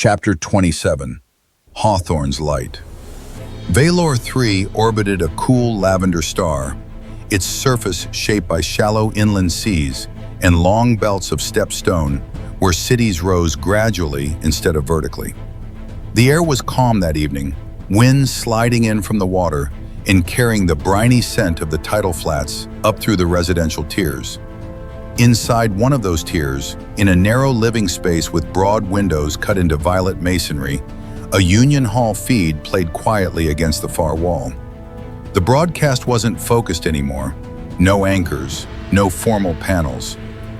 Chapter 27, Hawthorne's Light. Valor 3 orbited a cool lavender star, its surface shaped by shallow inland seas and long belts of stepped stone where cities rose gradually instead of vertically. The air was calm that evening, winds sliding in from the water and carrying the briny scent of the tidal flats up through the residential tiers. Inside one of those tiers, in a narrow living space with broad windows cut into violet masonry, a Union Hall feed played quietly against the far wall. The broadcast wasn't focused anymore. No anchors, no formal panels,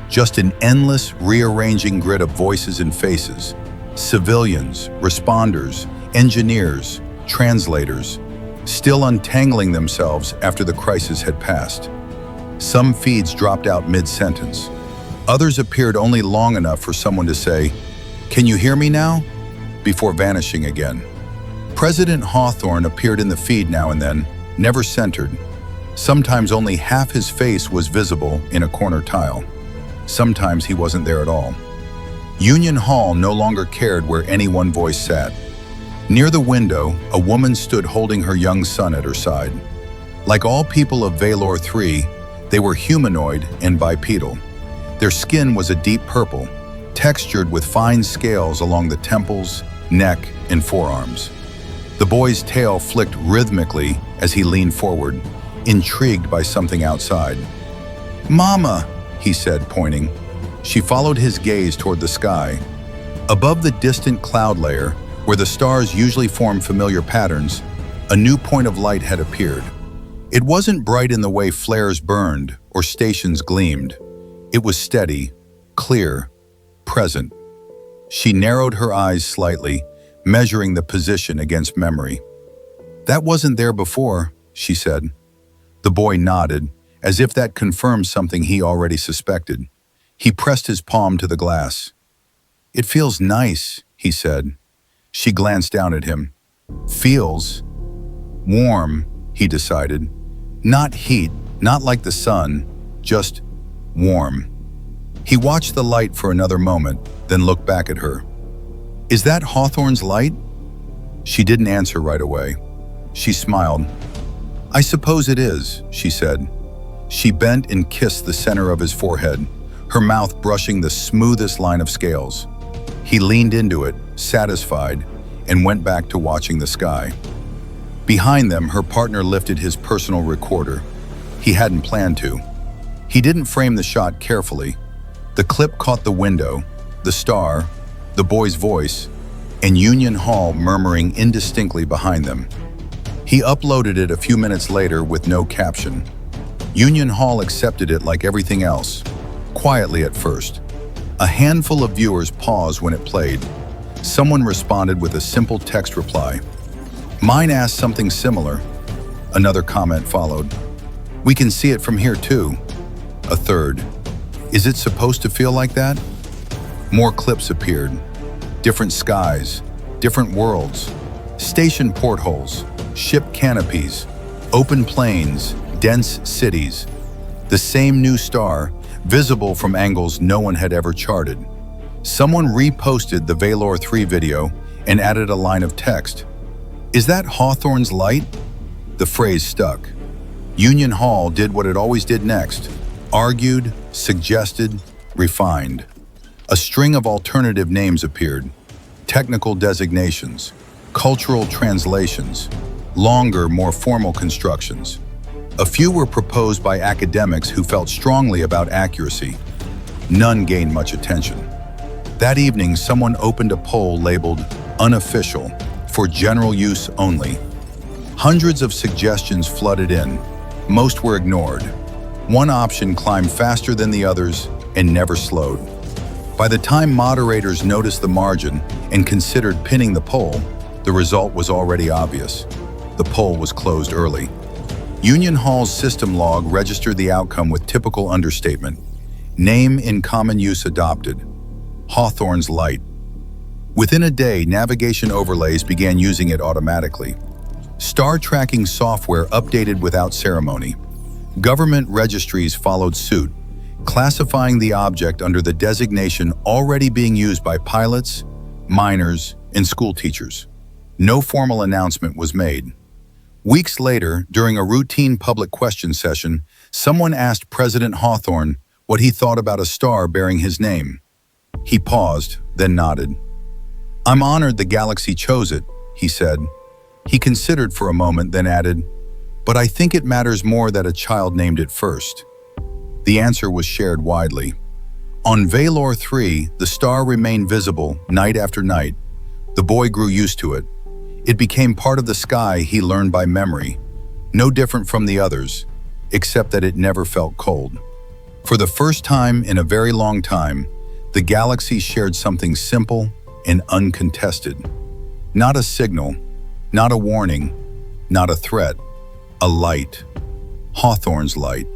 just an endless, rearranging grid of voices and faces. Civilians, responders, engineers, translators, still untangling themselves after the crisis had passed. Some feeds dropped out mid-sentence. Others appeared only long enough for someone to say, "Can you hear me now?" before vanishing again. President Hawthorne appeared in the feed now and then, never centered. Sometimes only half his face was visible in a corner tile. Sometimes he wasn't there at all. Union Hall no longer cared where any one voice sat. Near the window, a woman stood holding her young son at her side. Like all people of Valor 3, they were humanoid and bipedal. Their skin was a deep purple, textured with fine scales along the temples, neck, and forearms. The boy's tail flicked rhythmically as he leaned forward, intrigued by something outside. "Mama," he said, pointing. She followed his gaze toward the sky. Above the distant cloud layer, where the stars usually form familiar patterns, a new point of light had appeared. It wasn't bright in the way flares burned or stations gleamed. It was steady, clear, present. She narrowed her eyes slightly, measuring the position against memory. "That wasn't there before," she said. The boy nodded, as if that confirmed something he already suspected. He pressed his palm to the glass. "It feels nice," he said. She glanced down at him. "Feels warm," he decided. Not heat, not like the sun, just warm. He watched the light for another moment, then looked back at her. "Is that Hawthorne's light?" She didn't answer right away. She smiled. "I suppose it is," she said. She bent and kissed the center of his forehead, her mouth brushing the smoothest line of scales. He leaned into it, satisfied, and went back to watching the sky. Behind them, her partner lifted his personal recorder. He hadn't planned to. He didn't frame the shot carefully. The clip caught the window, the star, the boy's voice, and Union Hall murmuring indistinctly behind them. He uploaded it a few minutes later with no caption. Union Hall accepted it like everything else, quietly at first. A handful of viewers paused when it played. Someone responded with a simple text reply. "Mine asked something similar." Another comment followed. "We can see it from here too." A third. "Is it supposed to feel like that?" More clips appeared. Different skies, different worlds, station portholes, ship canopies, open plains, dense cities. The same new star, visible from angles no one had ever charted. Someone reposted the Valor 3 video and added a line of text. "Is that Hawthorne's light?" The phrase stuck. Union Hall did what it always did next. Argued, suggested, refined. A string of alternative names appeared. Technical designations, cultural translations, longer, more formal constructions. A few were proposed by academics who felt strongly about accuracy. None gained much attention. That evening, someone opened a poll labeled "Unofficial," for general use only. Hundreds of suggestions flooded in. Most were ignored. One option climbed faster than the others and never slowed. By the time moderators noticed the margin and considered pinning the poll, the result was already obvious. The poll was closed early. Union Hall's system log registered the outcome with typical understatement. Name in common use adopted. Hawthorne's light. Within a day, navigation overlays began using it automatically. Star tracking software updated without ceremony. Government registries followed suit, classifying the object under the designation already being used by pilots, miners, and school teachers. No formal announcement was made. Weeks later, during a routine public question session, someone asked President Hawthorne what he thought about a star bearing his name. He paused, then nodded. "I'm honored the galaxy chose it," he said. He considered for a moment, then added, "But I think it matters more that a child named it first." The answer was shared widely. On Valor 3, the star remained visible night after night. The boy grew used to it. It became part of the sky he learned by memory, no different from the others, except that it never felt cold. For the first time in a very long time, the galaxy shared something simple and uncontested. Not a signal, not a warning, not a threat, a light. Hawthorne's light.